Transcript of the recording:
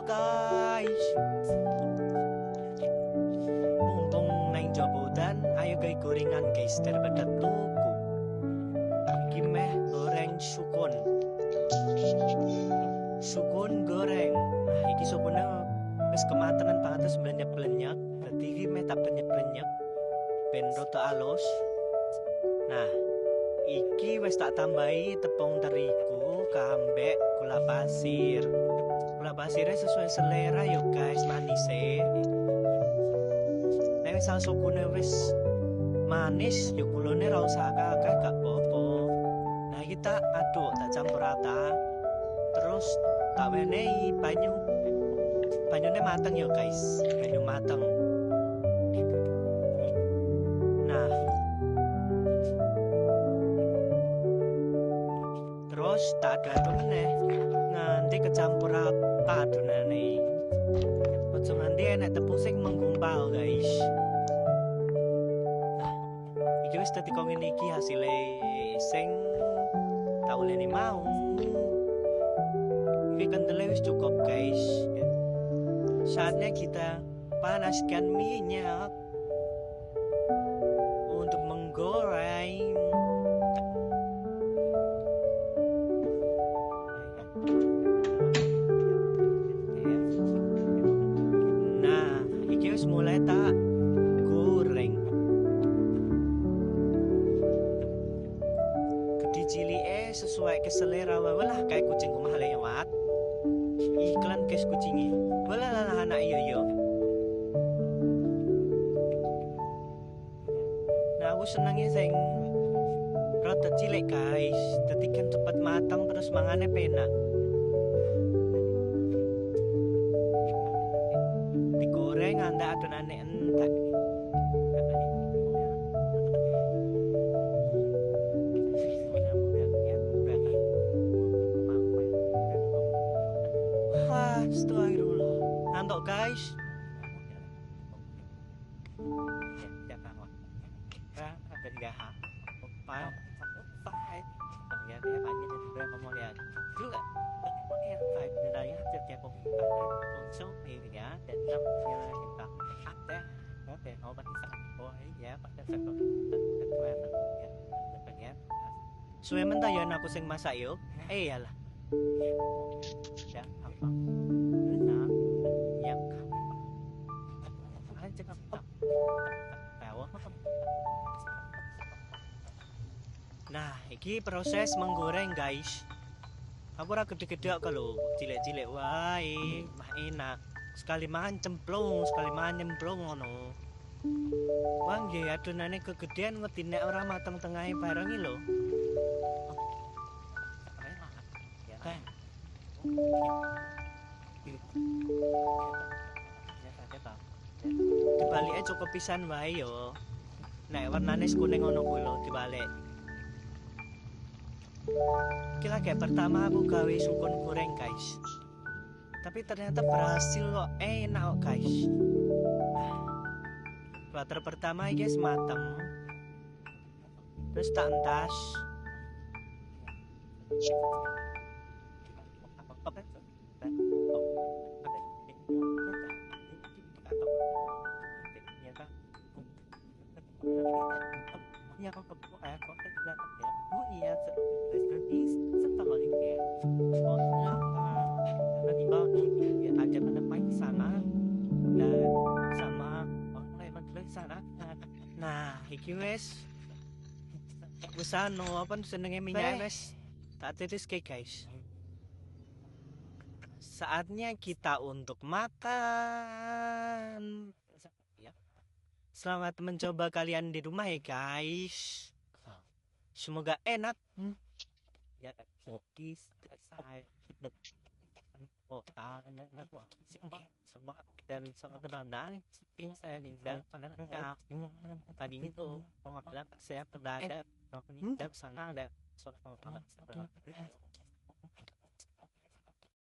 guys. Mumpung nang jobodan, ayo guys gorengan guys daripada tuku. Iki meh goreng sukun. Sukun goreng. Nah, iki sukunnya wis kematangan banget terus blenyak-blenyak. Dadi iki meh tak blenyak-blenyak ben rada alus. Nah, iki wis tak tambahi tepung terigu, kambek, gula pasir. Gula pasirnya sesuai selera yuk guys, manisnya. Nek misal sukune wis manis, yuk gulone ra usah akeh-akeh gak apa-apa. Nah, kita aduk, tak campur rata. Terus tak wenehi banyu. Banyune mateng yuk guys, banyu mateng. Nah, terus tak aduk meneh nganti kecampur rata adonane. Ojo nganti enek tepung sing menggumpal guys. Nah, iki wis dadi kok ngene iki hasile sing tak uleni mau. Iki kentalnya wis cukup guys. Saatnya kita panaskan minyak untuk menggoreng. Nah, iki wis mulai tak goreng. Gede cilike sesuai keselera wae lah kayak kucing kumah lewat. Iklan guys kucingi. Walah anak yo. Nah, aku senangnya sing rada cilik guys. Dadi kan cepet matang terus mangane penak. Digoreng anda adonane entek. Wah, astagfirullah. Antok guys. Suwe mentayan aku sing masak yo. Yalah. Ya, apa? Ya. Nah, iki proses menggoreng guys. Aku ora gede-gede kalau cilik-cilik wae, mah enak. Sekali makan cemplung, sekali makan nyemplung ngono. Wah, nggih adonane kegedean wedi nek ora mateng tengahe bareng iki lho. Dibaliknya cukup pisan wae yo. Nek warnane kuning ngono kuwi lho dibalik. Kira kayak pertama aku gawe sukun goreng guys. Tapi ternyata berhasil kok, enak kok guys. Butter pertama guys mateng. Terus tak entas. Nah, iki wes anu apa senenge minyak wes tak titiske guys. Saatnya kita untuk makan. Selamat mencoba kalian di rumah ya guys. Semoga enak. Ya, dan sangat rendah saya dan tadi itu saya berada dan sangat ada